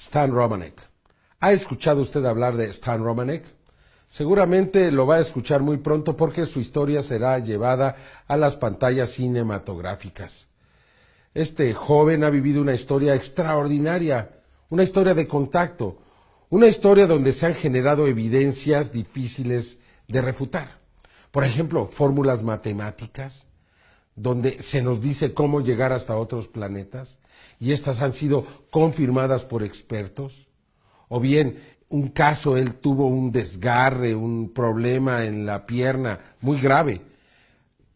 Stan Romanek. ¿Ha escuchado usted hablar de Stan Romanek? Seguramente lo va a escuchar muy pronto porque su historia será llevada a las pantallas cinematográficas. Este joven ha vivido una historia extraordinaria, una historia de contacto, una historia donde se han generado evidencias difíciles de refutar. Por ejemplo, fórmulas matemáticas, donde se nos dice cómo llegar hasta otros planetas, y estas han sido confirmadas por expertos. O bien, un caso, él tuvo un desgarre, un problema en la pierna muy grave.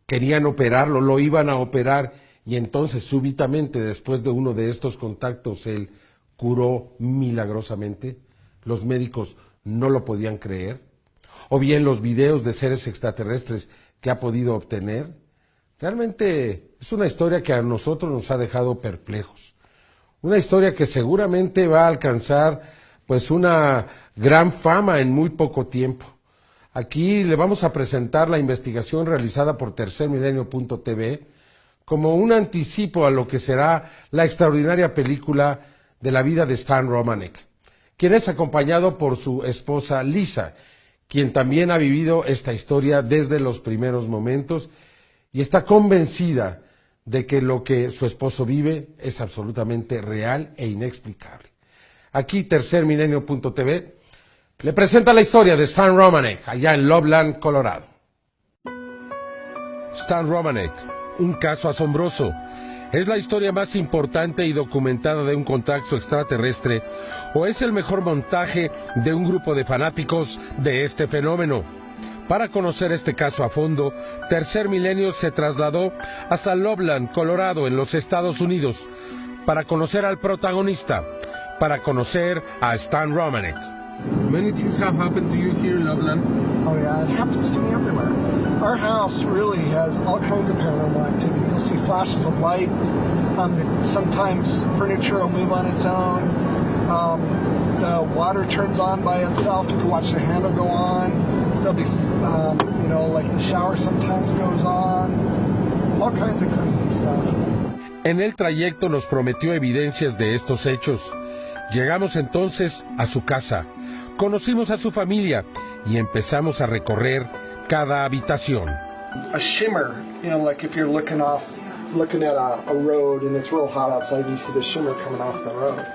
Querían operarlo, lo iban a operar, y entonces súbitamente, después de uno de estos contactos, él curó milagrosamente. Los médicos no lo podían creer. O bien los videos de seres extraterrestres que ha podido obtener. Realmente es una historia que a nosotros nos ha dejado perplejos. Una historia que seguramente va a alcanzar pues una gran fama en muy poco tiempo. Aquí le vamos a presentar la investigación realizada por tercermilenio.tv como un anticipo a lo que será la extraordinaria película de la vida de Stan Romanek, quien es acompañado por su esposa Lisa, quien también ha vivido esta historia desde los primeros momentos y está convencida de que lo que su esposo vive es absolutamente real e inexplicable. Aquí tercermilenio.tv le presenta la historia de Stan Romanek, allá en Loveland, Colorado. Stan Romanek, un caso asombroso. ¿Es la historia más importante y documentada de un contacto extraterrestre o es el mejor montaje de un grupo de fanáticos de este fenómeno? Para conocer este caso a fondo, Tercer Milenio se trasladó hasta Loveland, Colorado, en los Estados Unidos, para conocer al protagonista, para conocer a Stan Romanek. Many things have happened to you here in Loveland. Oh yeah, it happens to me everywhere. Our house really has all kinds of paranormal activity. You'll see flashes of light. Sometimes furniture will move on its own. The water turns on by itself. You can watch the handle go on. There'll be, like the shower sometimes goes on. All kinds of crazy stuff. En el trayecto nos prometió evidencias de estos hechos. Llegamos entonces a su casa, conocimos a su familia y empezamos a recorrer cada habitación. A shimmer, like if you're looking at a road and it's real hot outside, you see the shimmer coming off the road.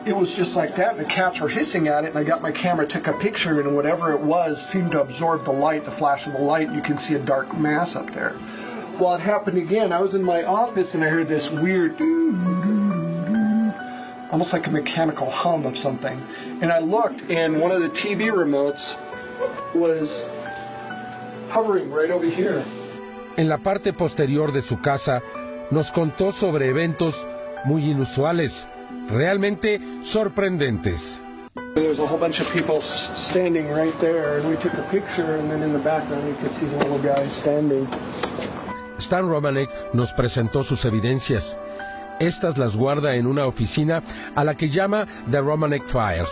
It was just like that, and the cats were hissing at it, and I got my camera, took a picture, and whatever it was seemed to absorb the light, the flash of the light. You can see a dark mass up there. Well, it happened again. I was in my office and I heard this weird almost like a mechanical hum of something. And I looked, and one of the TV remotes was hovering right over here. En la parte posterior de su casa nos contó sobre eventos muy inusuales, realmente sorprendentes. There was a whole bunch of people standing right there, and we took a picture, and then in the background you could see the little guy standing. Stan Romanek nos presentó sus evidencias. Estas las guarda en una oficina a la que llama The Romanek Files.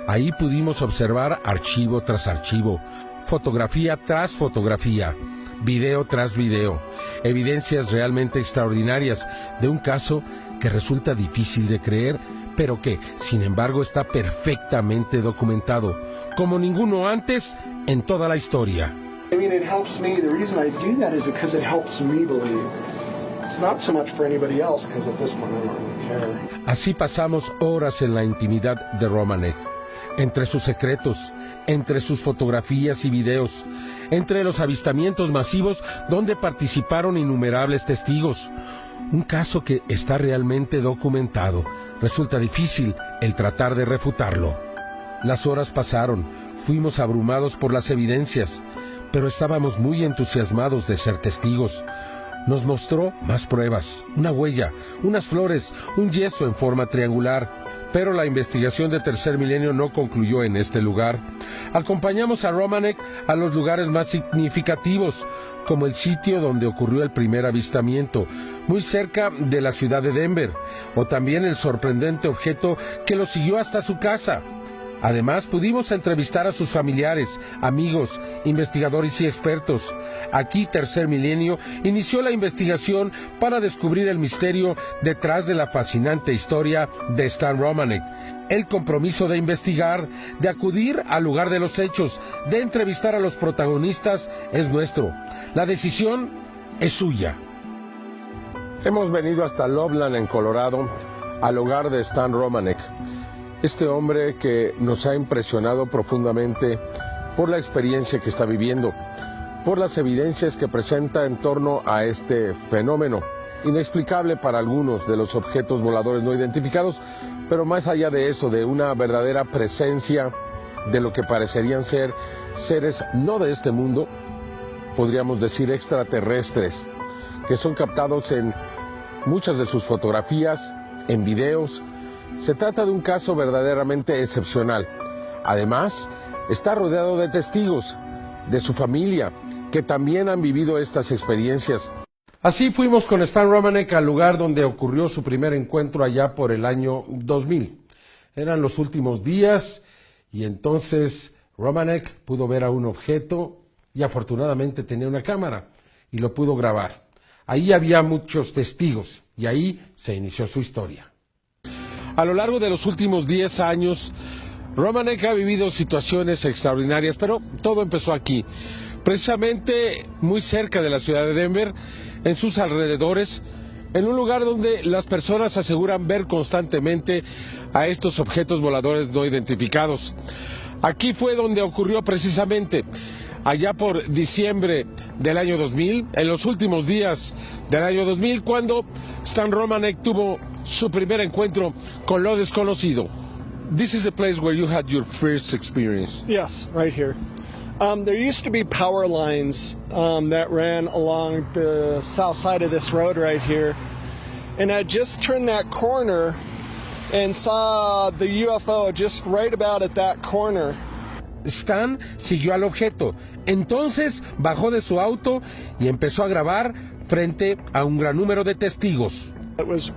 Ahí pudimos observar archivo tras archivo, fotografía tras fotografía, video tras video, evidencias realmente extraordinarias de un caso que resulta difícil de creer, pero que, sin embargo, está perfectamente documentado, como ninguno antes en toda la historia. I mean, it helps me. The reason I do that is because it helps me believe. It's not so much for anybody else, because at this point I don't really care. Así pasamos horas en la intimidad de Romanek, entre sus secretos, entre sus fotografías y videos, entre los avistamientos masivos donde participaron innumerables testigos. Un caso que está realmente documentado. Resulta difícil el tratar de refutarlo. Las horas pasaron, fuimos abrumados por las evidencias, pero estábamos muy entusiasmados de ser testigos. Nos mostró más pruebas, una huella, unas flores, un yeso en forma triangular. Pero la investigación de Tercer Milenio no concluyó en este lugar. Acompañamos a Romanek a los lugares más significativos, como el sitio donde ocurrió el primer avistamiento, muy cerca de la ciudad de Denver, o también el sorprendente objeto que lo siguió hasta su casa. Además, pudimos entrevistar a sus familiares, amigos, investigadores y expertos. Aquí, Tercer Milenio inició la investigación para descubrir el misterio detrás de la fascinante historia de Stan Romanek. El compromiso de investigar, de acudir al lugar de los hechos, de entrevistar a los protagonistas es nuestro. La decisión es suya. Hemos venido hasta Loveland, en Colorado, al hogar de Stan Romanek. Este hombre que nos ha impresionado profundamente por la experiencia que está viviendo, por las evidencias que presenta en torno a este fenómeno, inexplicable para algunos de los objetos voladores no identificados, pero más allá de eso, de una verdadera presencia de lo que parecerían ser seres no de este mundo, podríamos decir extraterrestres, que son captados en muchas de sus fotografías, en videos. Se trata de un caso verdaderamente excepcional. Además, está rodeado de testigos, de su familia, que también han vivido estas experiencias. Así fuimos con Stan Romanek al lugar donde ocurrió su primer encuentro allá por el año 2000. Eran los últimos días y entonces Romanek pudo ver a un objeto y afortunadamente tenía una cámara y lo pudo grabar. Ahí había muchos testigos y ahí se inició su historia. A lo largo de los últimos 10 años, Romanek ha vivido situaciones extraordinarias, pero todo empezó aquí, precisamente muy cerca de la ciudad de Denver, en sus alrededores, en un lugar donde las personas aseguran ver constantemente a estos objetos voladores no identificados. Aquí fue donde ocurrió precisamente, allá por diciembre del año 2000, en los últimos días del año 2000, cuando Stan Romanek tuvo su primer encuentro con lo desconocido. This is the place where you had your first experience. Yes, right here. There used to be power lines that ran along the south side of this road right here. And I just turned that corner and saw the UFO just right about at that corner. Stan siguió al objeto, entonces bajó de su auto y empezó a grabar frente a un gran número de testigos. It was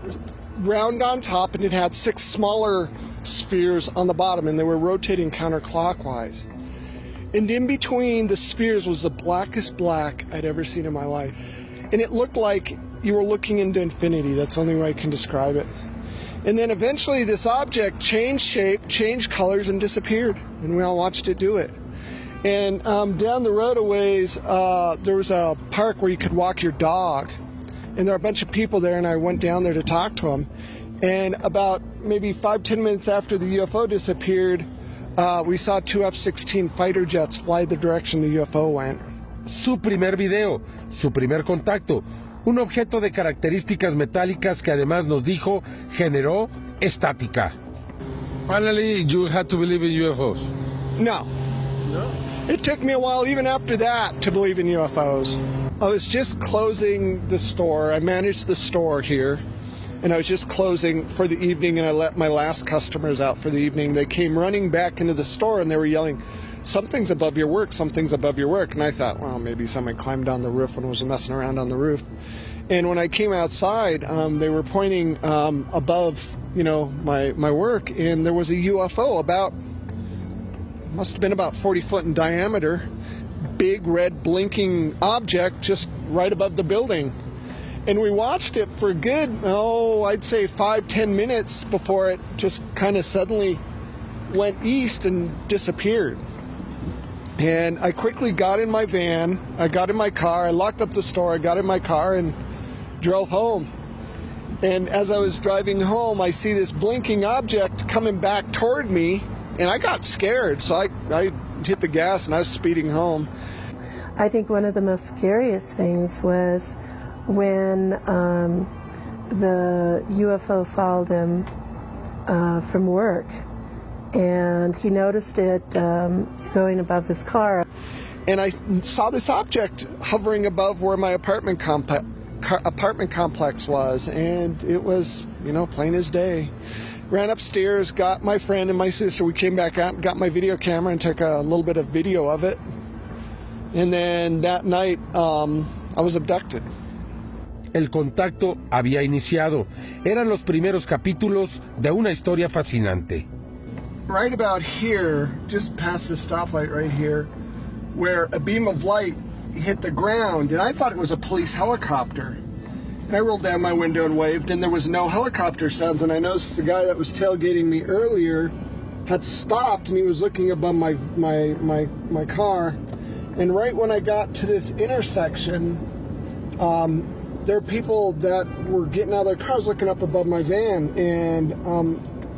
round on top and it had 6 smaller spheres on the bottom and they were rotating counterclockwise. And in between the spheres was the blackest black I'd ever seen in my life. And it looked like you were looking into infinity. That's the only way I can describe it. And then eventually this object changed shape, changed colors, and disappeared. And we all watched it do it. And down the road a ways, there was a park where you could walk your dog. And there were a bunch of people there, and I went down there to talk to them. And about maybe 5-10 minutes after the UFO disappeared, we saw 2 F-16 fighter jets fly the direction the UFO went. Su primer video, su primer contacto, un objeto de características metálicas que además nos dijo generó estática. Finally, you had to believe in UFOs. No. No? It took me a while, even after that, to believe in UFOs. I was just closing the store. I managed the store here. And I was just closing for the evening, and I let my last customers out for the evening. They came running back into the store, and they were yelling, "Something's above your work, something's above your work." And I thought, well, maybe somebody climbed down the roof and was messing around on the roof. And when I came outside, they were pointing above, my work, and there was a UFO must have been about 40 foot in diameter, big red blinking object just right above the building. And we watched it for good, I'd say 5-10 minutes before it just kind of suddenly went east and disappeared. And I quickly got in my van, I got in my car, I locked up the store, I got in my car and drove home. And as I was driving home, I see this blinking object coming back toward me, and I got scared, so I hit the gas and I was speeding home. I think one of the most scariest things was when the UFO followed him from work, and he noticed it going above his car. And I saw this object hovering above where my apartment complex was, and it was, plain as day. Ran upstairs, got my friend and my sister. We came back out and got my video camera and took a little bit of video of it. And then that night, I was abducted. El contacto había iniciado. Eran los primeros capítulos de una historia fascinante. right about here, just past the stoplight right here, where a beam of light hit the ground, and I thought it was a police helicopter. And I rolled down my window and waved, and there was no helicopter sounds, and I noticed the guy that was tailgating me earlier had stopped, and he was looking above my car. And right when I got to this intersection, there were people that were getting out of their cars looking up above my van, and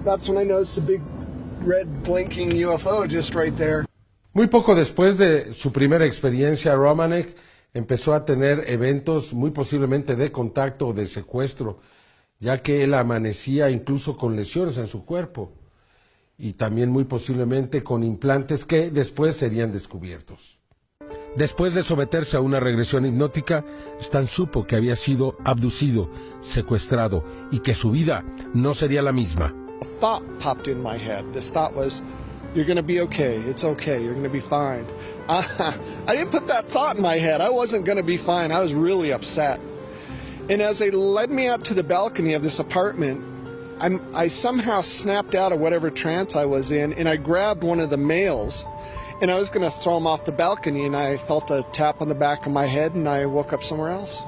that's when I noticed a big red blinking UFO just right there. Muy poco después de su primera experiencia, Romanek empezó a tener eventos muy posiblemente de contacto o de secuestro, ya que él amanecía incluso con lesiones en su cuerpo y también muy posiblemente con implantes que después serían descubiertos. Después de someterse a una regresión hipnótica, Stan supo que había sido abducido, secuestrado y que su vida no sería la misma. A thought popped in my head. This thought was, you're going to be okay. It's okay. You're going to be fine. I didn't put that thought in my head. I wasn't going to be fine. I was really upset. And as they led me up to the balcony of this apartment, I somehow snapped out of whatever trance I was in, and I grabbed one of the males, and I was going to throw him off the balcony, and I felt a tap on the back of my head, and I woke up somewhere else.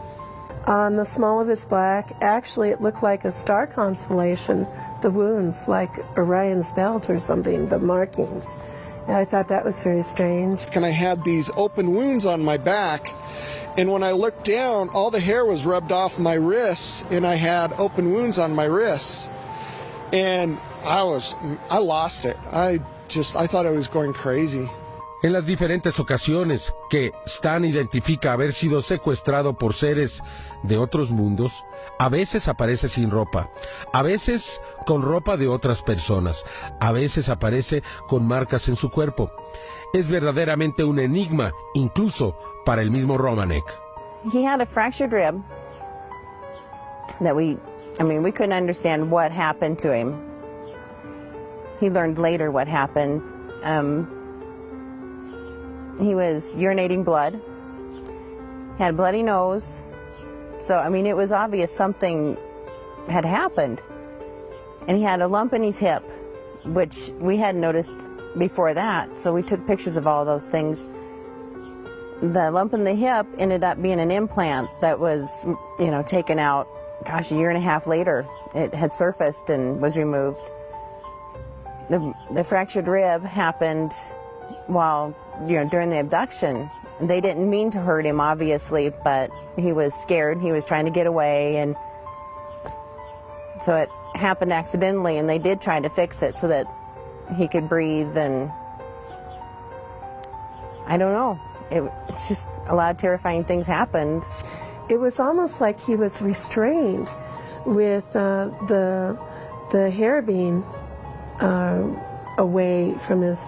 On the small of his back, actually it looked like a star constellation, the wounds, like Orion's belt or something, the markings. And I thought that was very strange. And I had these open wounds on my back, and when I looked down, all the hair was rubbed off my wrists, and I had open wounds on my wrists. And I lost it. I thought I was going crazy. En las diferentes ocasiones que Stan identifica haber sido secuestrado por seres de otros mundos, a veces aparece sin ropa, a veces con ropa de otras personas, a veces aparece con marcas en su cuerpo. Es verdaderamente un enigma, incluso para el mismo Romanek. He had a fractured rib that we couldn't understand what happened to him. He learned later what happened. He was urinating blood, had a bloody nose, so it was obvious something had happened. And he had a lump in his hip, which we hadn't noticed before that, so we took pictures of all those things. The lump in the hip ended up being an implant that was, taken out, a year and a half later. It had surfaced and was removed. The fractured rib happened while, during the abduction. They didn't mean to hurt him, obviously, but he was scared. He was trying to get away, and so it happened accidentally, and they did try to fix it so that he could breathe, and I don't know. It's just a lot of terrifying things happened. It was almost like he was restrained with the hair being away from his.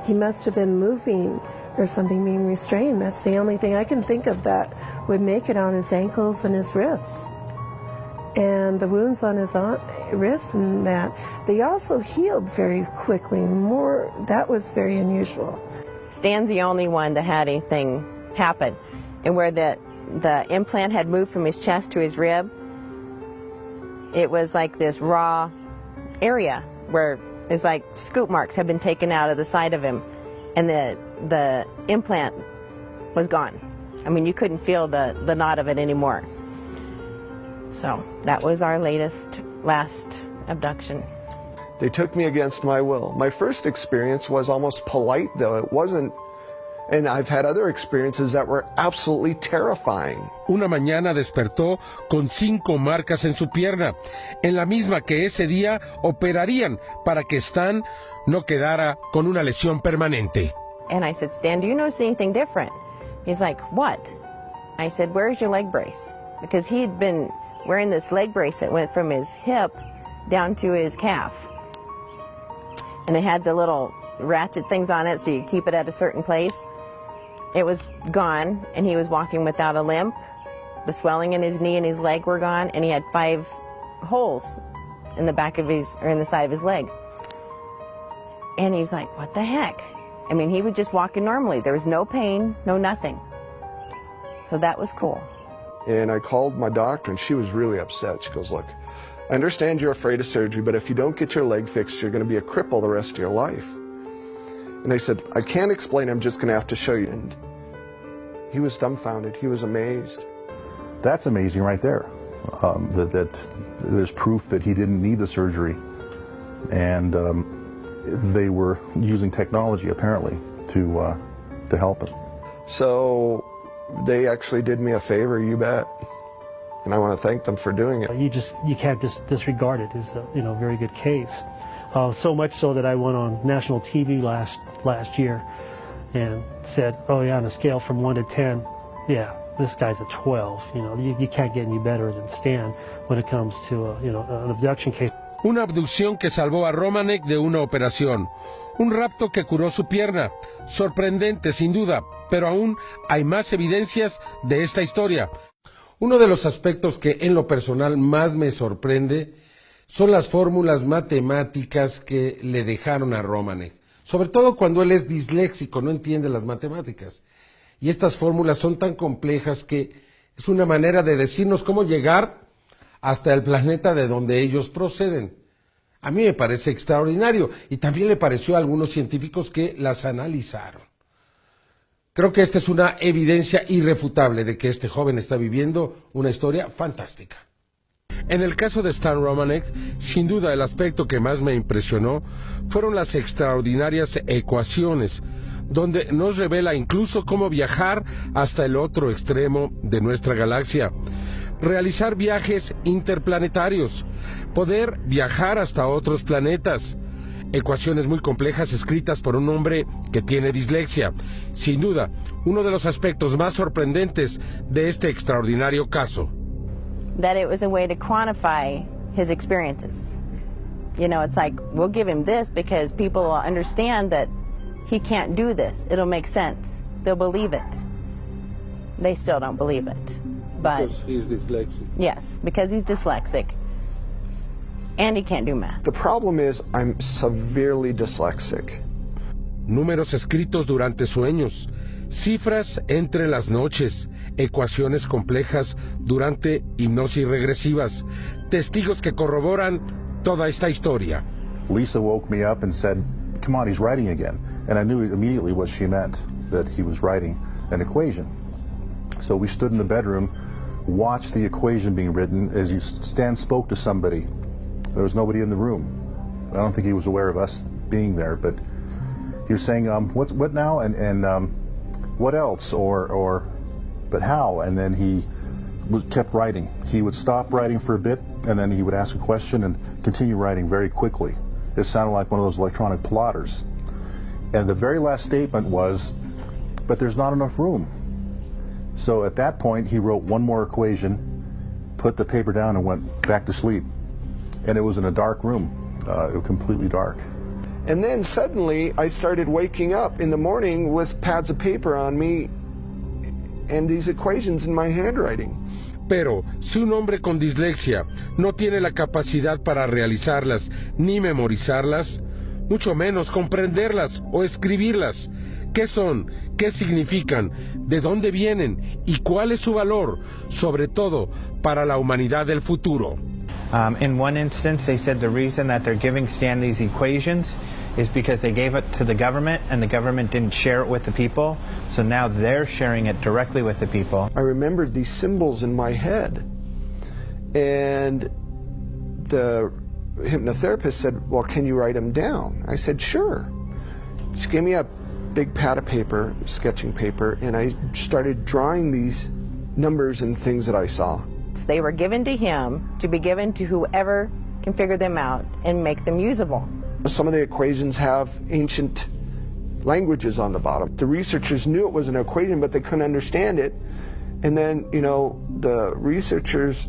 He must have been moving or something, being restrained. That's the only thing I can think of that would make it on his ankles and his wrists. And the wounds on his wrists and that, they also healed very quickly. That was very unusual. Stan's the only one that had anything happen. And where the implant had moved from his chest to his rib, it was like this raw area where it's like scoop marks had been taken out of the side of him, and the implant was gone. You couldn't feel the knot of it anymore. So that was our last abduction. They took me against my will. My first experience was almost polite, though. It wasn't, and I've had other experiences that were absolutely terrifying. Una mañana despertó con 5 marcas en su pierna, en la misma que ese día operarían para que Stan no quedara con una lesión permanente. And I said, Stan, do you notice anything different? He's like, what? I said, where's your leg brace? Because he had been wearing this leg brace that went from his hip down to his calf. And it had the little ratchet things on it so you keep it at a certain place. It was gone, and he was walking without a limp. The swelling in his knee and his leg were gone, and he had 5 holes in the back of in the side of his leg. And he's like, what the heck? He was just walking normally. There was no pain, no nothing. So that was cool. And I called my doctor, and she was really upset. She goes, look, I understand you're afraid of surgery, but if you don't get your leg fixed, you're going to be a cripple the rest of your life. And I said, I can't explain, I'm just going to have to show you. And he was dumbfounded. He was amazed. That's amazing right there, that there's proof that he didn't need the surgery. And they were using technology, apparently, to help him. So they actually did me a favor, you bet. And I want to thank them for doing it. You can't disregard it. It's a very good case. So much so that I went on national TV last year and said, oh yeah, on a scale from 1 to 10, yeah, this guy's a 12. You can't get any better than Stan when it comes to an abduction case. Una abducción que salvó a Romanek de una operación. Un rapto que curó su pierna. Sorprendente, sin duda, pero aún hay más evidencias de esta historia. Uno de los aspectos que en lo personal más me sorprende son las fórmulas matemáticas que le dejaron a Romanek. Sobre todo cuando él es disléxico, no entiende las matemáticas. Y estas fórmulas son tan complejas que es una manera de decirnos cómo llegar hasta el planeta de donde ellos proceden. A mí me parece extraordinario y también le pareció a algunos científicos que las analizaron. Creo que esta es una evidencia irrefutable de que este joven está viviendo una historia fantástica. En el caso de Stan Romanek, sin duda el aspecto que más me impresionó fueron las extraordinarias ecuaciones, donde nos revela incluso cómo viajar hasta el otro extremo de nuestra galaxia, realizar viajes interplanetarios, poder viajar hasta otros planetas. Ecuaciones muy complejas escritas por un hombre que tiene dislexia. Sin duda, uno de los aspectos más sorprendentes de este extraordinario caso. That it was a way to quantify his experiences. It's like, we'll give him this because people will understand that he can't do this. It'll make sense. They'll believe it. They still don't believe it. But Because he's dyslexic. yes, because he's dyslexic. And he can't do math. The problem is I'm severely dyslexic. Números escritos durante sueños, cifras entre las noches, ecuaciones complejas durante hipnosis regresivas, testigos que corroboran toda esta historia. Lisa woke me up and said, come on, he's writing again. And I knew immediately what she meant, that he was writing an equation. So we stood in the bedroom, watched the equation being written as Stan spoke to somebody. There was nobody in the room. I don't think he was aware of us being there, but he was saying, what now? And what else? But how? And then he kept writing. He would stop writing for a bit, and then he would ask a question and continue writing very quickly. It sounded like one of those electronic plotters. And the very last statement was, but there's not enough room. So at that point, he wrote one more equation, put the paper down, and went back to sleep. And it was in a dark room, it was completely dark. And then suddenly I started waking up in the morning with pads of paper on me and these equations in my handwriting. Pero si un hombre con dislexia no tiene la capacidad para realizarlas ni memorizarlas, mucho menos comprenderlas o escribirlas, ¿qué son? ¿Qué significan? ¿De dónde vienen? ¿Y cuál es su valor? Sobre todo para la humanidad del futuro. In one instance, they said the reason that they're giving Stan these equations is because they gave it to the government and the government didn't share it with the people. So now they're sharing it directly with the people. I remembered these symbols in my head. And the hypnotherapist said, well, can you write them down? I said, sure. She gave me a big pad of paper, sketching paper, and I started drawing these numbers and things that I saw. They were given to him to be given to whoever can figure them out and make them usable. Some of the equations have ancient languages on the bottom. The researchers knew it was an equation, but they couldn't understand it. And then, the researchers,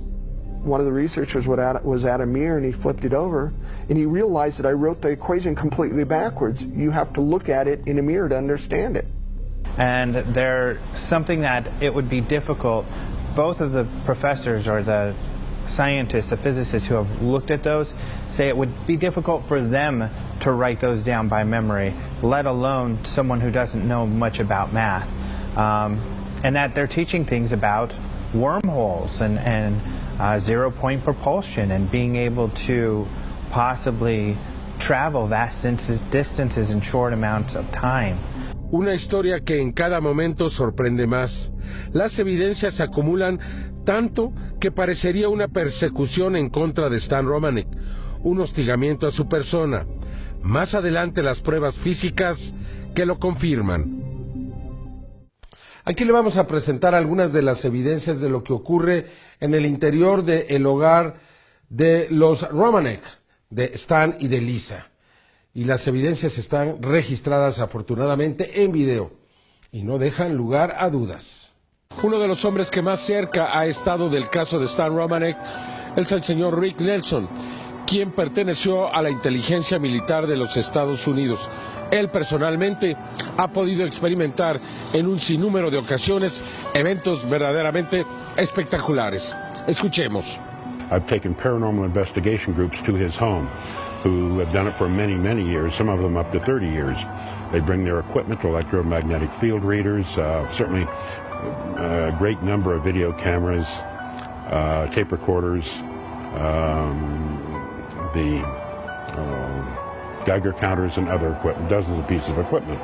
one of the researchers was at a mirror and he flipped it over and he realized that I wrote the equation completely backwards. You have to look at it in a mirror to understand it. And they're something that it would be difficult. Both of the professors or the scientists, the physicists who have looked at those say it would be difficult for them to write those down by memory, let alone someone who doesn't know much about math. And that they're teaching things about wormholes and zero-point propulsion and being able to possibly travel vast distances in short amounts of time. Una historia que en cada momento sorprende más. Las evidencias se acumulan tanto que parecería una persecución en contra de Stan Romanek, un hostigamiento a su persona. Más adelante las pruebas físicas que lo confirman. Aquí le vamos a presentar algunas de las evidencias de lo que ocurre en el interior del hogar de los Romanek, de Stan y de Lisa. Y las evidencias están registradas afortunadamente en video y no dejan lugar a dudas. Uno de los hombres que más cerca ha estado del caso de Stan Romanek es el señor Rick Nelson, quien perteneció a la inteligencia militar de los Estados Unidos. Él personalmente ha podido experimentar en un sinnúmero de ocasiones eventos verdaderamente espectaculares. Escuchemos. I've taken paranormal investigation groups to his home who have done it for many, many years, some of them up to 30 years. They bring their equipment, electromagnetic field readers, certainly a great number of video cameras, tape recorders, the Geiger counters and other equipment, dozens of pieces of equipment.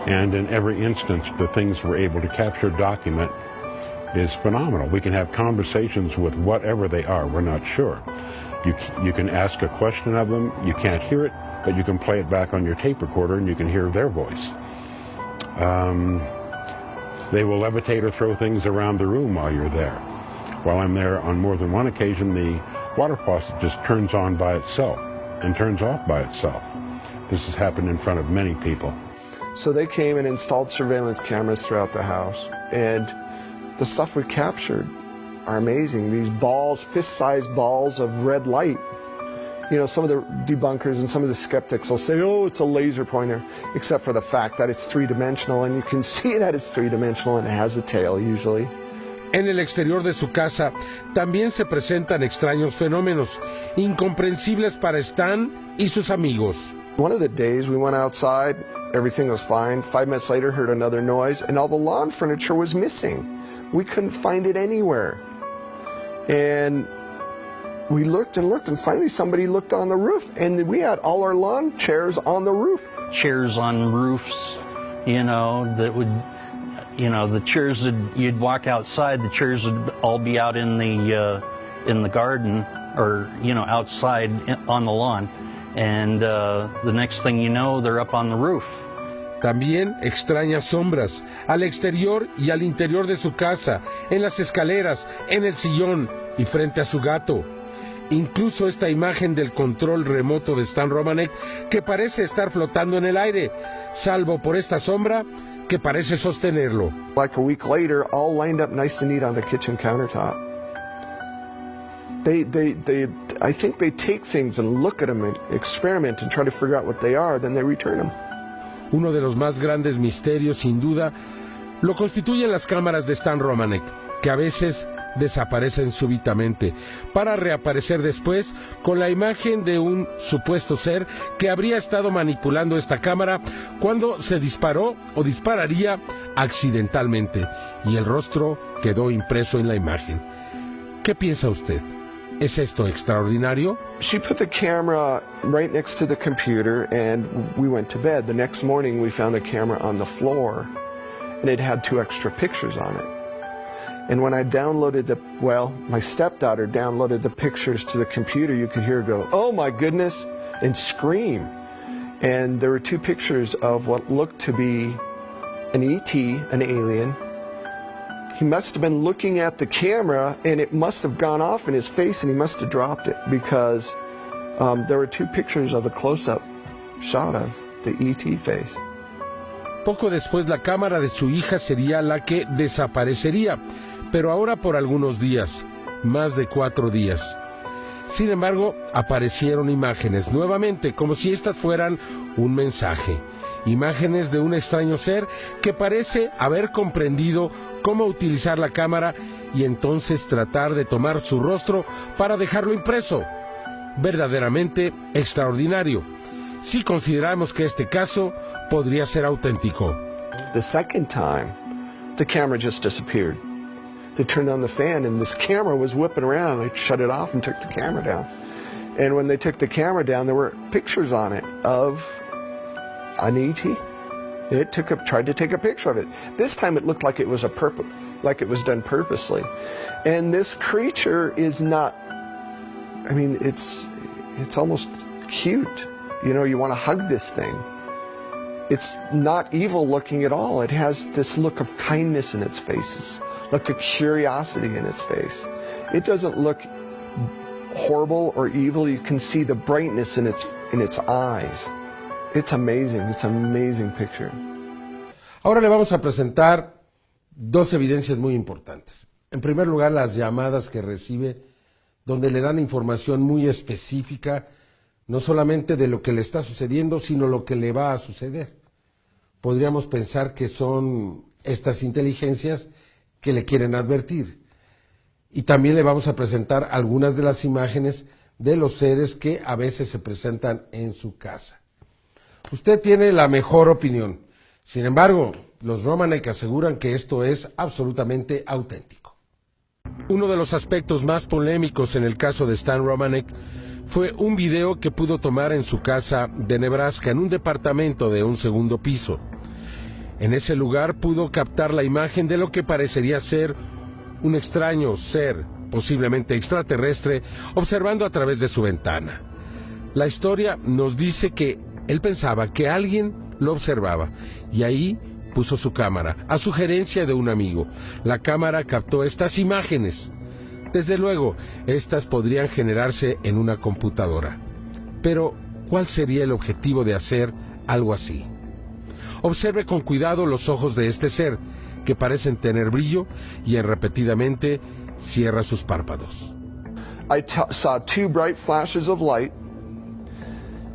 And in every instance, the things we're able to capture, document, is phenomenal. We can have conversations with whatever they are, we're not sure. You can ask a question of them, you can't hear it, but you can play it back on your tape recorder and you can hear their voice. They will levitate or throw things around the room while you're there. While I'm there on more than one occasion, the water faucet just turns on by itself and turns off by itself. This has happened in front of many people. So they came and installed surveillance cameras throughout the house, and the stuff we captured are amazing. These balls, fist-sized balls of red light. You know, some of the debunkers and some of the skeptics will say, oh, it's a laser pointer, except for the fact that it's three-dimensional, and you can see that it's three-dimensional and it has a tail usually. En el exterior de su casa también se presentan extraños fenómenos, incomprensibles para Stan y sus amigos. One of the days we went outside, everything was fine. 5 minutes later, heard another noise, and all the lawn furniture was missing. We couldn't find it anywhere. And we looked and looked, and finally somebody looked on the roof, and we had all our lawn chairs on the roof. Chairs on roofs, you know, that would, you know, the chairs that you'd walk outside, the chairs would all be out in the garden, or, you know, outside on the lawn. And the next thing you know, they're up on the roof. También extrañas sombras al exterior y al interior de su casa, en las escaleras, en el sillón y frente a su gato. Incluso esta imagen del control remoto de Stan Romanek, que parece estar flotando en el aire, salvo por esta sombra que parece sostenerlo. Like a week later, all lined up nice and neat on the kitchen countertop. I think they take things and look at them and experiment and try to figure out what they are, then they return them. Uno de los más grandes misterios, sin duda, lo constituyen las cámaras de Stan Romanek, que a veces desaparecen súbitamente, para reaparecer después con la imagen de un supuesto ser que habría estado manipulando esta cámara cuando se disparó o dispararía accidentalmente, y el rostro quedó impreso en la imagen. ¿Qué piensa usted? ¿Es esto extraordinario? She put the camera right next to the computer and we went to bed. The next morning we found the camera on the floor and it had 2 extra pictures on it. And when I downloaded my stepdaughter downloaded the pictures to the computer, you could hear her go, oh my goodness, and scream. And there were 2 pictures of what looked to be an ET, an alien. He must have been looking at the camera and it must have gone off in his face and he must have dropped it because there were 2 pictures of a close-up shot of the ET face. Poco después la cámara de su hija sería la que desaparecería, pero ahora por algunos días, más de 4 días. Sin embargo, aparecieron imágenes nuevamente, como si estas fueran un mensaje. Imágenes de un extraño ser que parece haber comprendido cómo utilizar la cámara y entonces tratar de tomar su rostro para dejarlo impreso. Verdaderamente extraordinario, si consideramos que este caso podría ser auténtico. The second time, the camera just disappeared. to turn on the fan, and this camera was whipping around. I shut it off and took the camera down. And when they took the camera down, there were pictures on it of an E.T. It tried to take a picture of it. This time it looked like it was like it was done purposely. And this creature is not, I mean, it's almost cute. You know, you want to hug this thing. It's not evil looking at all. It has this look of kindness in its face, look of curiosity in its face. It doesn't look horrible or evil. You can see the brightness in its eyes. It's amazing. It's an amazing picture. Ahora le vamos a presentar dos evidencias muy importantes. En primer lugar, las llamadas que recibe, donde le dan información muy específica, no solamente de lo que le está sucediendo, sino lo que le va a suceder. Podríamos pensar que son estas inteligencias que le quieren advertir. Y también le vamos a presentar algunas de las imágenes de los seres que a veces se presentan en su casa. Usted tiene la mejor opinión. Sin embargo, los Romanek aseguran que esto es absolutamente auténtico. Uno de los aspectos más polémicos en el caso de Stan Romanek fue un video que pudo tomar en su casa de Nebraska, en un departamento de un segundo piso. En ese lugar pudo captar la imagen de lo que parecería ser un extraño ser, posiblemente extraterrestre, observando a través de su ventana. La historia nos dice que él pensaba que alguien lo observaba y ahí puso su cámara, a sugerencia de un amigo. La cámara captó estas imágenes. Desde luego, estas podrían generarse en una computadora. Pero, ¿cuál sería el objetivo de hacer algo así? Observe con cuidado los ojos de este ser, que parecen tener brillo, y repetidamente cierra sus párpados. I saw two bright flashes of light.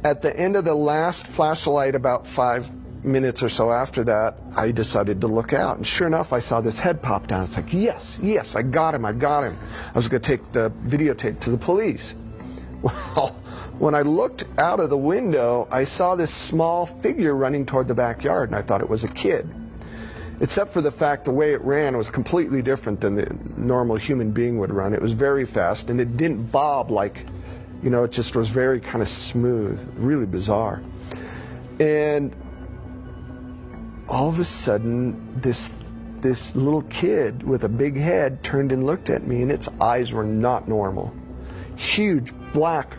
At the end of the last flash of light, about 5 minutes or so after that, I decided to look out. And sure enough, I saw this head pop down. It's like, yes, I got him. I was going to take the videotape to the police. Well, when I looked out of the window, I saw this small figure running toward the backyard, and I thought it was a kid. Except for the fact the way it ran was completely different than the normal human being would run. It was very fast, and it didn't bob like, you know, it just was very kind of smooth, really bizarre. And all of a sudden, this little kid with a big head turned and looked at me, and its eyes were not normal. Huge black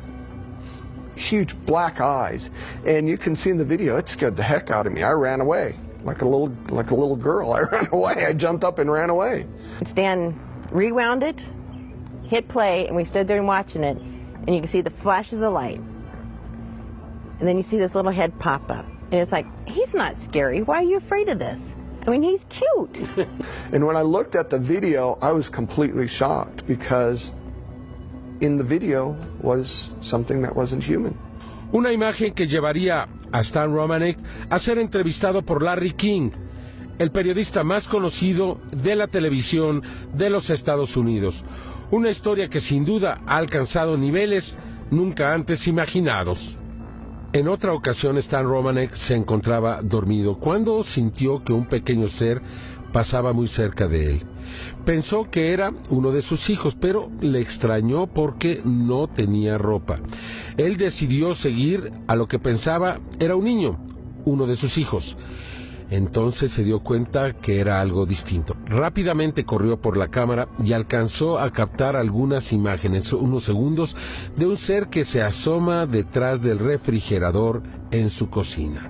eyes. And you can see in the video, it scared the heck out of me. I ran away like a little girl. I ran away. I jumped up and ran away. Stan rewound it, hit play, and we stood there and watching it, and you can see the flashes of light. And then you see this little head pop up. And it's like, he's not scary. Why are you afraid of this? I mean, he's cute. And when I looked at the video, I was completely shocked because in the video was something that wasn't human. Una imagen que llevaría a Stan Romanek a ser entrevistado por Larry King, el periodista más conocido de la televisión de los Estados Unidos. Una historia que sin duda ha alcanzado niveles nunca antes imaginados. En otra ocasión, Stan Romanek se encontraba dormido cuando sintió que un pequeño ser pasaba muy cerca de él. Pensó que era uno de sus hijos, pero le extrañó porque no tenía ropa. Él decidió seguir a lo que pensaba era un niño, uno de sus hijos. Entonces se dio cuenta que era algo distinto. Rápidamente corrió por la cámara y alcanzó a captar algunas imágenes, unos segundos, de un ser que se asoma detrás del refrigerador en su cocina.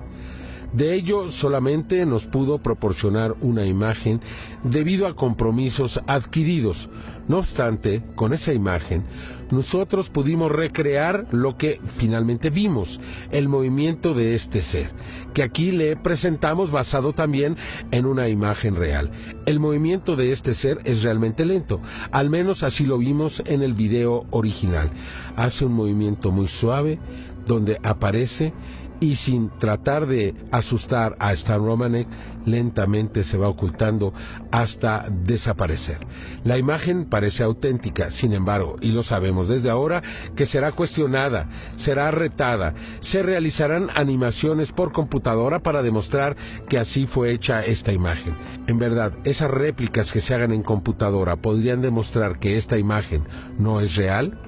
De ello solamente nos pudo proporcionar una imagen debido a compromisos adquiridos. No obstante, con esa imagen, nosotros pudimos recrear lo que finalmente vimos, el movimiento de este ser, que aquí le presentamos basado también en una imagen real. El movimiento de este ser es realmente lento, al menos así lo vimos en el video original. Hace un movimiento muy suave, donde aparece y sin tratar de asustar a Stan Romanek, lentamente se va ocultando hasta desaparecer. La imagen parece auténtica, sin embargo, y lo sabemos desde ahora, que será cuestionada, será retada, se realizarán animaciones por computadora para demostrar que así fue hecha esta imagen. En verdad, esas réplicas que se hagan en computadora podrían demostrar que esta imagen no es real.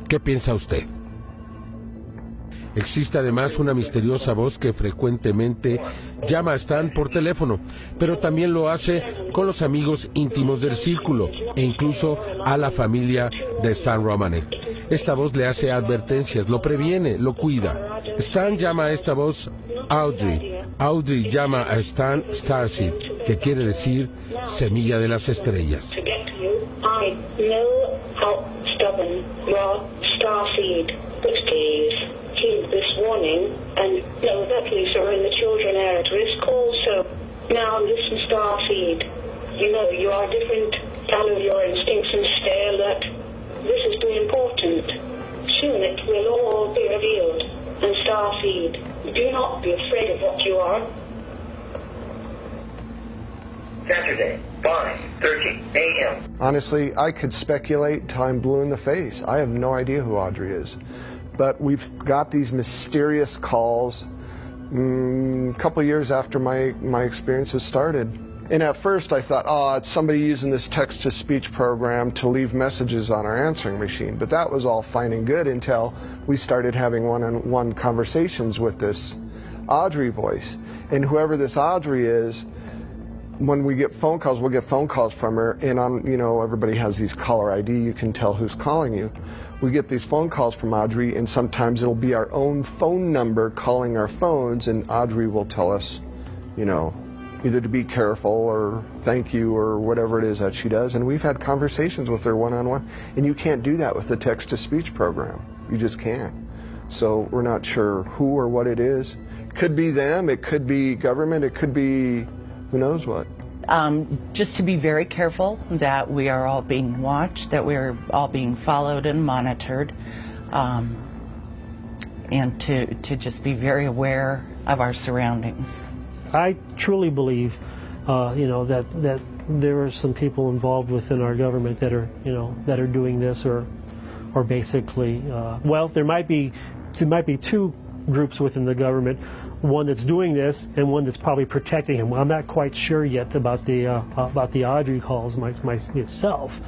¿Qué piensa usted? Existe además una misteriosa voz que frecuentemente llama a Stan por teléfono, pero también lo hace con los amigos íntimos del círculo e incluso a la familia de Stan Romanek. Esta voz le hace advertencias, lo previene, lo cuida. Stan llama a esta voz Audrey. Audrey llama a Stan Starseed, que quiere decir semilla de las estrellas. I know how stubborn your starseed is. Heed this warning and know that Lisa and the children are at risk also. Now listen, starseed. You know you are different. Follow your instincts and stay alert. This is too important. Soon it will all be revealed. And starseed, do not be afraid of what you are. Saturday, 5:30 a.m. Honestly, I could speculate till I'm blue in the face. I have no idea who Audrey is. But we've got these mysterious calls a couple years after my experiences started. And at first I thought, oh, it's somebody using this text-to-speech program to leave messages on our answering machine. But that was all fine and good until we started having one-on-one conversations with this Audrey voice. And whoever this Audrey is, when we get phone calls, we'll get phone calls from her, and everybody has these caller ID, you can tell who's calling you. We get these phone calls from Audrey, and sometimes it'll be our own phone number calling our phones, and Audrey will tell us, either to be careful or thank you or whatever it is that she does. And we've had conversations with her one-on-one, and you can't do that with the text-to-speech program. You just can't. So we're not sure who or what it is. It could be them, it could be government, it could be who knows what. Just to be very careful that we are all being watched, that we are all being followed and monitored, and to just be very aware of our surroundings. I truly believe, that there are some people involved within our government that are doing this, or basically, there might be two groups within the government. One that's doing this and one that's probably protecting him. I'm not quite sure yet about the Audrey calls myself,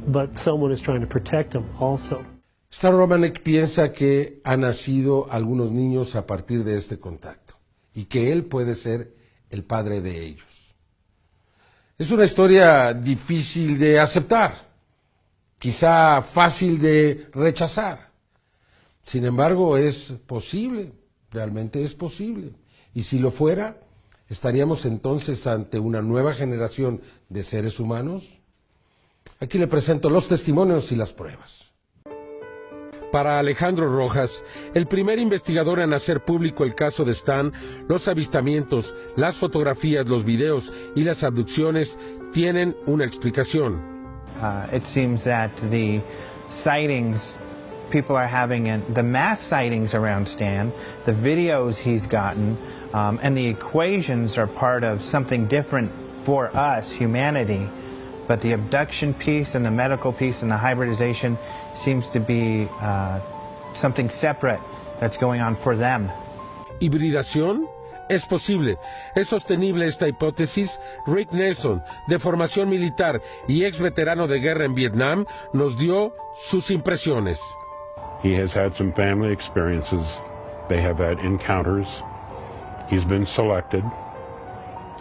but someone is trying to protect him also. Stan Romanek piensa que han nacido algunos niños a partir de este contacto y que él puede ser el padre de ellos. Es una historia difícil de aceptar, quizá fácil de rechazar. Sin embargo, es posible. Realmente es posible. Y si lo fuera, ¿estaríamos entonces ante una nueva generación de seres humanos? Aquí le presento los testimonios y las pruebas. Para Alejandro Rojas, el primer investigador en hacer público el caso de Stan, los avistamientos, las fotografías, los videos y las abducciones tienen una explicación. It seems that the sightings people are having, and the mass sightings around Stan, the videos he's gotten, and the equations are part of something different for us, humanity. But the abduction piece and the medical piece and the hybridization seems to be something separate that's going on for them. ¿Hibridación? Es posible, es sostenible esta hipótesis. Rick Nelson, de formación militar y ex veterano de guerra en Vietnam, nos dio sus impresiones. He has had some family experiences. They have had encounters. He's been selected.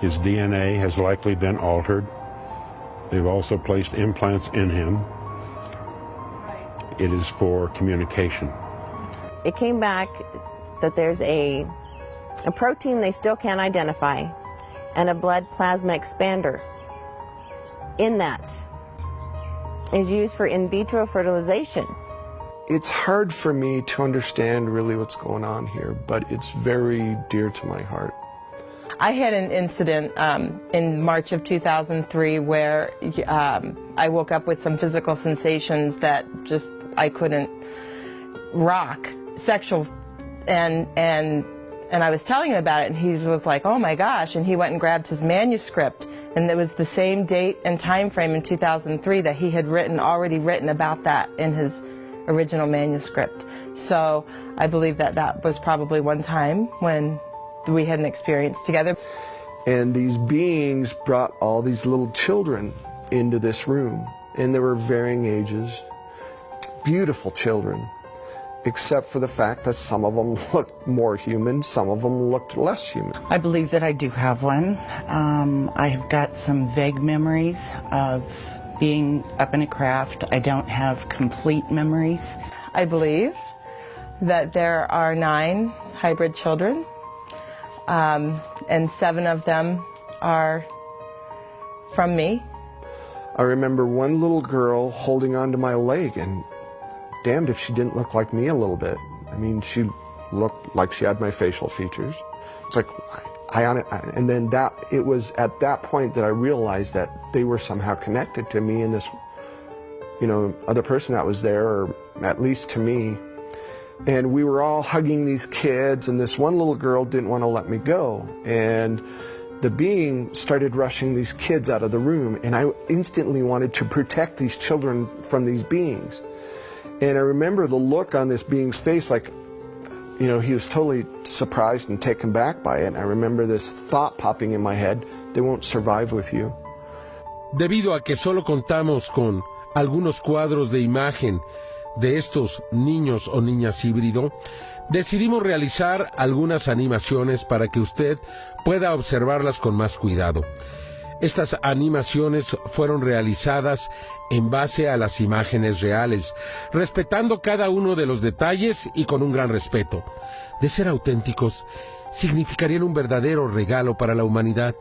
His DNA has likely been altered. They've also placed implants in him. It is for communication. It came back that there's a protein they still can't identify and a blood plasma expander in that is used for in vitro fertilization. It's hard for me to understand really what's going on here, but it's very dear to my heart. I had an incident in March of 2003 where I woke up with some physical sensations that just I couldn't rock. sexual, and I was telling him about it, and he was like, oh my gosh, and he went and grabbed his manuscript, and it was the same date and time frame in 2003 that he had already written about that in his original manuscript. So I believe that that was probably one time when we had an experience together. And these beings brought all these little children into this room, and they were varying ages, beautiful children, except for the fact that some of them looked more human, some of them looked less human. I believe that I do have one. I have got some vague memories of being up in a craft. I don't have complete memories. I believe that there are 9 hybrid children, and 7 of them are from me. I remember one little girl holding onto my leg, and damned if she didn't look like me a little bit. I mean, she looked like she had my facial features. It's like, and then it was at that point that I realized that they were somehow connected to me and this, other person that was there, or at least to me. And we were all hugging these kids, and this one little girl didn't want to let me go. And the being started rushing these kids out of the room, and I instantly wanted to protect these children from these beings. And I remember the look on this being's face, like, he was totally surprised and taken back by it. And I remember this thought popping in my head, they won't survive with you. Debido a que solo contamos con algunos cuadros de imagen de estos niños o niñas híbrido, decidimos realizar algunas animaciones para que usted pueda observarlas con más cuidado. Estas animaciones fueron realizadas en base a las imágenes reales, respetando cada uno de los detalles y con un gran respeto. De ser auténticos, significarían un verdadero regalo para la humanidad.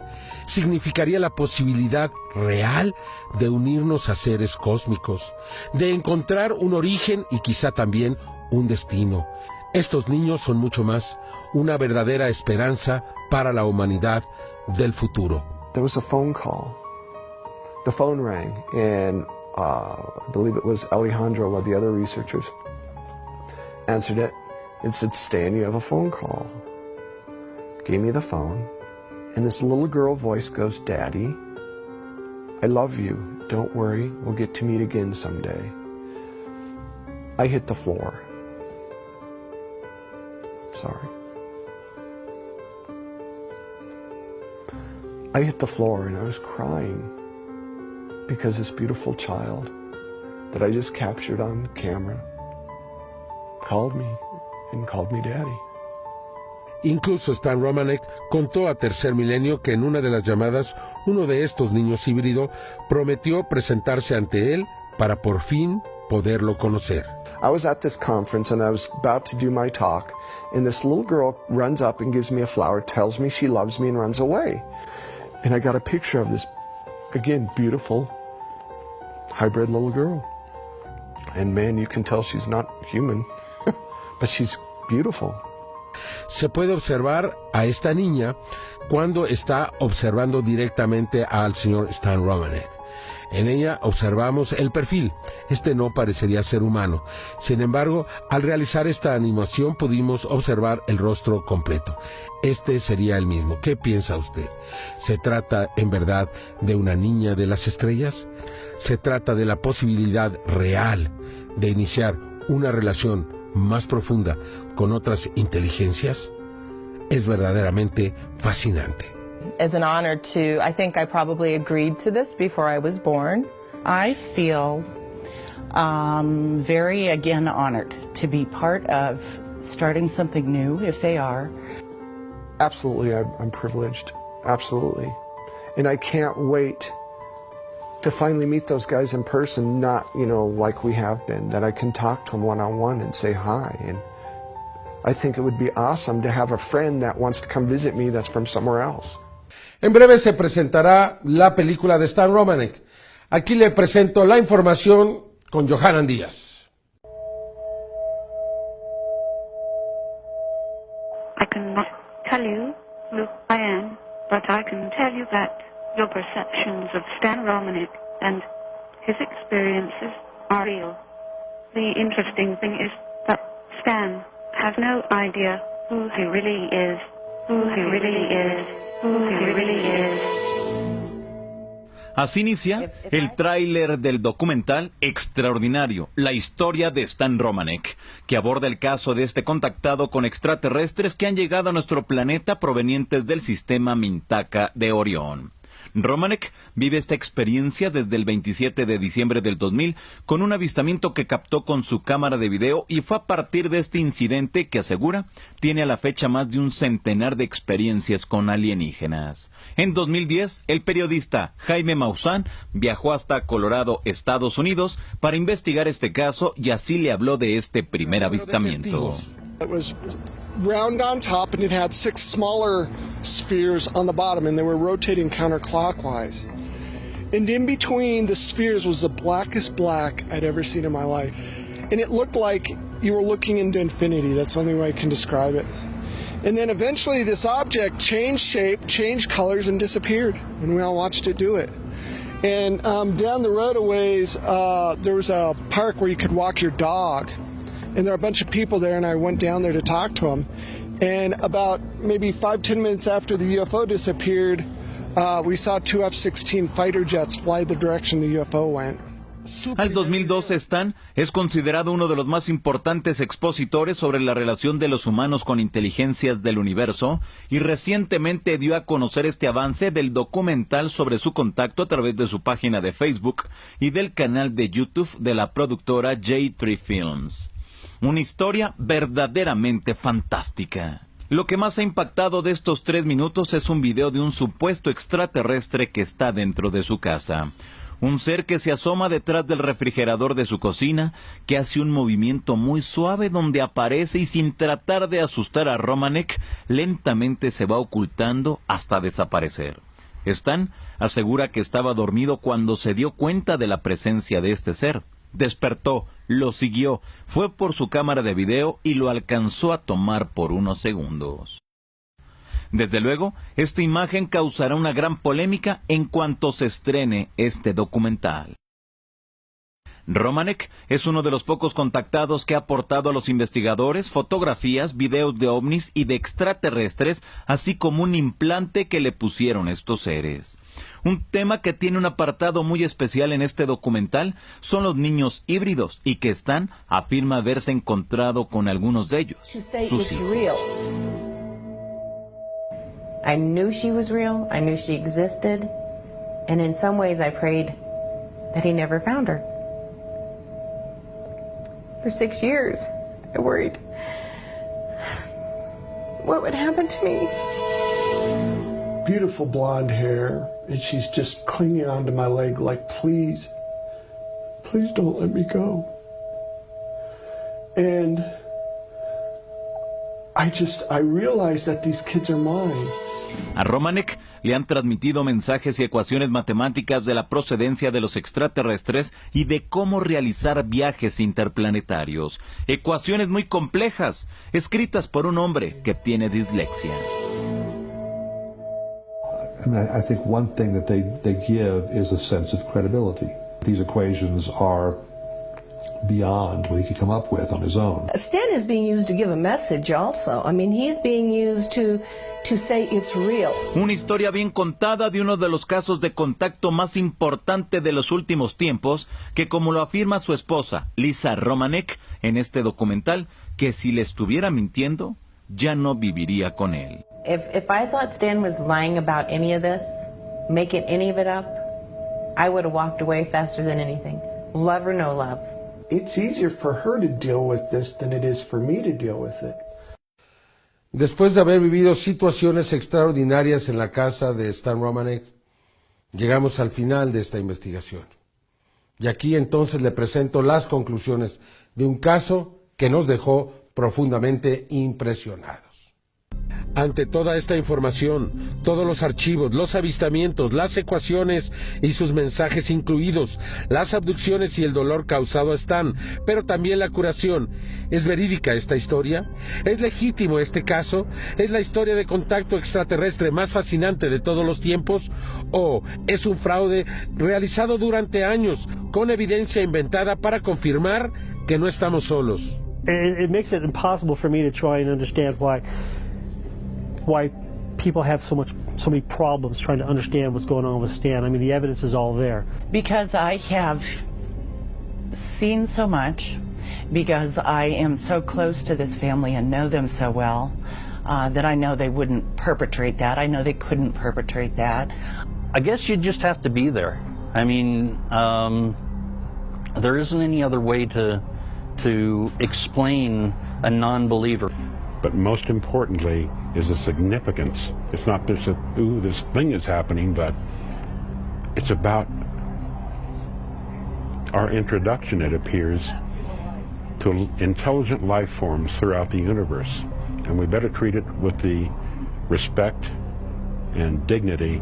Significaría la posibilidad real de unirnos a seres cósmicos, de encontrar un origen y quizá también un destino. Estos niños son mucho más, una verdadera esperanza para la humanidad del futuro. There was a phone call. The phone rang, and I believe it was Alejandro, one of the other researchers, answered it and said, Stan, you have a phone call. Gave me the phone, and this little girl voice goes, Daddy, I love you. Don't worry, we'll get to meet again someday. I hit the floor. Sorry. I hit the floor and I was crying because this beautiful child that I just captured on camera called me Daddy. Incluso Stan Romanek contó a Tercer Milenio que en una de las llamadas, uno de estos niños híbrido prometió presentarse ante él para por fin poderlo conocer. I was at this conference and I was about to do my talk, and this little girl runs up and gives me a flower, tells me she loves me, and runs away. And I got a picture of this, again, beautiful hybrid little girl. And man, you can tell she's not human, but she's beautiful. Se puede observar a esta niña cuando está observando directamente al señor Stan Romanek. En ella observamos el perfil. Este no parecería ser humano. Sin embargo, al realizar esta animación pudimos observar el rostro completo. Este sería el mismo. ¿Qué piensa usted? ¿Se trata en verdad de una niña de las estrellas? ¿Se trata de la posibilidad real de iniciar una relación más profunda con otras inteligencias? Es verdaderamente fascinante. As an honor to, I think I probably agreed to this before I was born. I feel very, again, honored to be part of starting something new, if they are. Absolutely, I'm privileged. Absolutely. And I can't wait to finally meet those guys in person, not, like we have been, that I can talk to them one-on-one and say hi. And I think it would be awesome to have a friend that wants to come visit me that's from somewhere else. En breve se presentará la película de Stan Romanek. Aquí le presento la información con Johanan Díaz. I cannot tell you who I am, but I can tell you that your perceptions of Stan Romanek and his experiences are real. The interesting thing is that Stan have no idea who he really is, who he really is, who he really is. Así inicia el tráiler del documental Extraordinario, la historia de Stan Romanek, que aborda el caso de este contactado con extraterrestres que han llegado a nuestro planeta provenientes del sistema Mintaka de Orión. Romanek vive esta experiencia desde el 27 de diciembre del 2000 con un avistamiento que captó con su cámara de video, y fue a partir de este incidente que asegura tiene a la fecha más de un centenar de experiencias con alienígenas. En 2010, el periodista Jaime Maussan viajó hasta Colorado, Estados Unidos, para investigar este caso, y así le habló de este primer avistamiento. It was round on top and it had 6 smaller spheres on the bottom, and they were rotating counterclockwise. And in between the spheres was the blackest black I'd ever seen in my life. And it looked like you were looking into infinity. That's the only way I can describe it. And then eventually this object changed shape, changed colors, and disappeared. And we all watched it do it. And down the road a ways, there was a park where you could walk your dog. And there were a bunch of people there, and I went down there to talk to them. And about maybe 5-10 minutes after the UFO disappeared, we saw 2 F-16 fighter jets fly the direction the UFO went. Al 2012, Stan es considerado uno de los más importantes expositores sobre la relación de los humanos con inteligencias del universo, y recientemente dio a conocer este avance del documental sobre su contacto a través de su página de Facebook y del canal de YouTube de la productora J3 Films. Una historia verdaderamente fantástica. Lo que más ha impactado de estos 3 minutos es un video de un supuesto extraterrestre que está dentro de su casa. Un ser que se asoma detrás del refrigerador de su cocina, que hace un movimiento muy suave donde aparece y, sin tratar de asustar a Romanek, lentamente se va ocultando hasta desaparecer. Stan asegura que estaba dormido cuando se dio cuenta de la presencia de este ser. Despertó, lo siguió, fue por su cámara de video y lo alcanzó a tomar por unos segundos. Desde luego, esta imagen causará una gran polémica en cuanto se estrene este documental. Romanek es uno de los pocos contactados que ha aportado a los investigadores fotografías, videos de ovnis y de extraterrestres, así como un implante que le pusieron estos seres. Un tema que tiene un apartado muy especial en este documental son los niños híbridos, y que Stan afirma haberse encontrado con algunos de ellos. Sus hijos. I knew she was real, I knew she existed, and in some ways I prayed that he never found her. For 6 years, I worried what would happen to me. Beautiful blonde hair, and she's just clinging onto my leg like, please, please don't let me go. And I realized that these kids are mine. A Romanek le han transmitido mensajes y ecuaciones matemáticas de la procedencia de los extraterrestres y de cómo realizar viajes interplanetarios. Ecuaciones muy complejas, escritas por un hombre que tiene dislexia. I think one thing that they give is a sense of credibility. These equations are beyond what he could come up with on his own. Stan is being used to give a message also. I mean, he's being used to say it's real. Una historia bien contada de uno de los casos de contacto más importante de los últimos tiempos, que, como lo afirma su esposa, Lisa Romanek, en este documental, que si le estuviera mintiendo, ya no viviría con él. If I thought Stan was lying about any of this, making any of it up, I would have walked away faster than anything. Love or no love. It's easier for her to deal with this than it is for me to deal with it. Después de haber vivido situaciones extraordinarias en la casa de Stan Romanek, llegamos al final de esta investigación. Y aquí entonces le presento las conclusiones de un caso que nos dejó profundamente impresionados. Ante toda esta información, todos los archivos, los avistamientos, las ecuaciones y sus mensajes incluidos, las abducciones y el dolor causado a Stan, pero también la curación, ¿es verídica esta historia? ¿Es legítimo este caso? ¿Es la historia de contacto extraterrestre más fascinante de todos los tiempos? ¿O es un fraude realizado durante años con evidencia inventada para confirmar que no estamos solos? it makes it impossible for me to try and understand why people have so many problems trying to understand what's going on with Stan. I mean, the evidence is all there. Because I have seen so much, because I am so close to this family and know them so well, that I know they wouldn't perpetrate that. I know they couldn't perpetrate that. I guess you just have to be there. I mean, there isn't any other way to explain a non-believer. But most importantly is the significance. It's not just that, ooh, this thing is happening, but it's about our introduction, it appears, to intelligent life forms throughout the universe. And we better treat it with the respect and dignity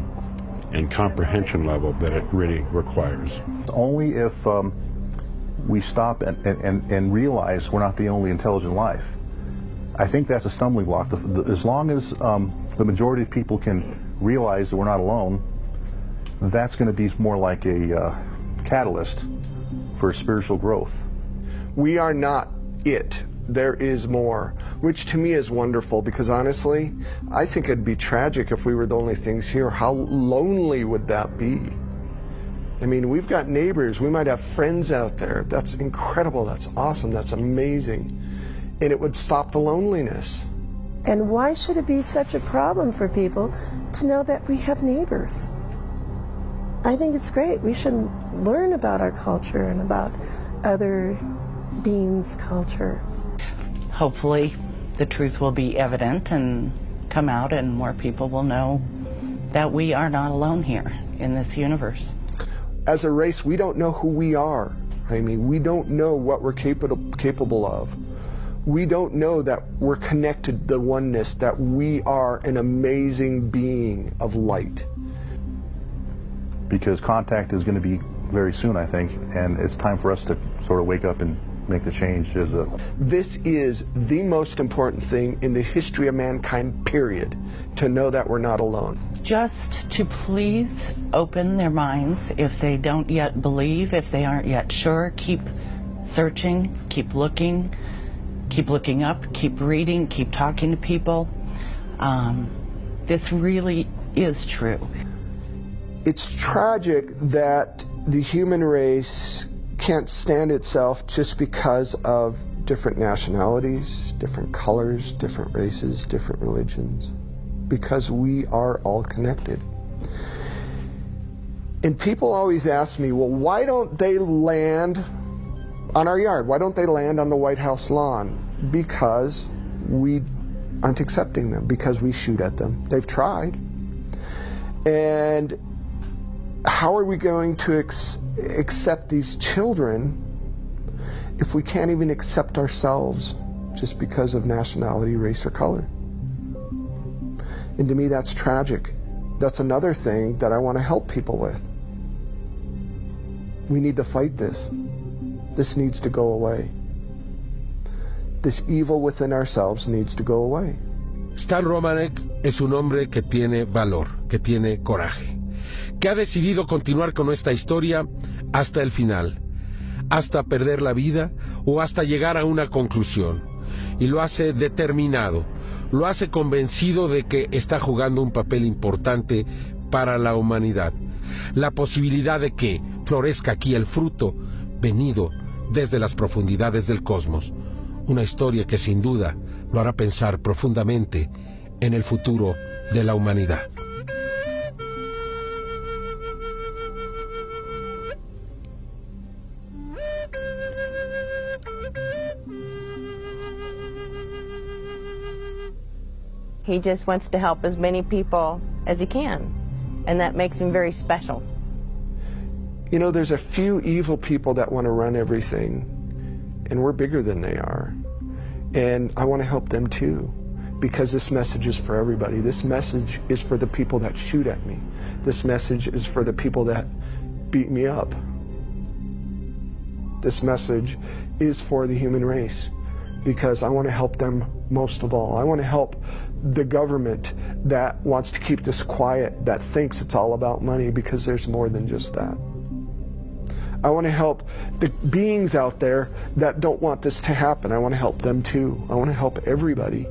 and comprehension level that it really requires. Only if we stop and realize we're not the only intelligent life. I think that's a stumbling block. As long as the majority of people can realize that we're not alone, that's going to be more like a catalyst for spiritual growth. We are not it. There is more, which to me is wonderful, because honestly, I think it'd be tragic if we were the only things here. How lonely would that be? I mean, we've got neighbors, we might have friends out there. That's incredible, that's awesome, that's amazing. And it would stop the loneliness. And why should it be such a problem for people to know that we have neighbors? I think it's great. We should learn about our culture and about other beings' culture. Hopefully the truth will be evident and come out, and more people will know that we are not alone here in this universe. As a race, we don't know who we are. I mean, we don't know what we're capable of. We don't know that we're connected to the oneness, that we are an amazing being of light. Because contact is going to be very soon, I think, and it's time for us to sort of wake up and make the change. This is the most important thing in the history of mankind, period, to know that we're not alone. Just to please open their minds. If they don't yet believe, if they aren't yet sure, keep searching, keep looking up, keep reading, keep talking to people. This really is true. It's tragic that the human race can't stand itself just because of different nationalities, different colors, different races, different religions, because we are all connected. And people always ask me, well, why don't they land on our yard? Why don't they land on the White House lawn? Because we aren't accepting them, because we shoot at them. They've tried. And how are we going to accept these children if we can't even accept ourselves just because of nationality, race, or color? And to me, that's tragic. That's another thing that I want to help people with. We need to fight this. This needs to go away. This evil within ourselves needs to go away. Stan Romanek es un hombre que tiene valor, que tiene coraje, que ha decidido continuar con esta historia hasta el final, hasta perder la vida o hasta llegar a una conclusión. Y lo hace determinado, lo hace convencido de que está jugando un papel importante para la humanidad. La posibilidad de que florezca aquí el fruto venido desde las profundidades del cosmos. Una historia que sin duda lo hará pensar profundamente en el futuro de la humanidad. He just wants to help as many people as he can, and that makes him very special. You know, there's a few evil people that want to run everything, and we're bigger than they are. And I want to help them too, because this message is for everybody. This message is for the people that shoot at me. This message is for the people that beat me up. This message is for the human race, because I want to help them most of all. I want to help the government that wants to keep this quiet, that thinks it's all about money, because there's more than just that. I want to help the beings out there that don't want this to happen. I want to help them too. I want to help everybody.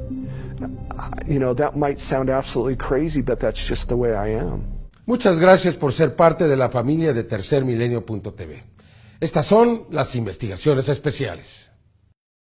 You know, that might sound absolutely crazy, but that's just the way I am. Muchas gracias por ser parte de la familia de tercermilenio.tv. Estas son las investigaciones especiales.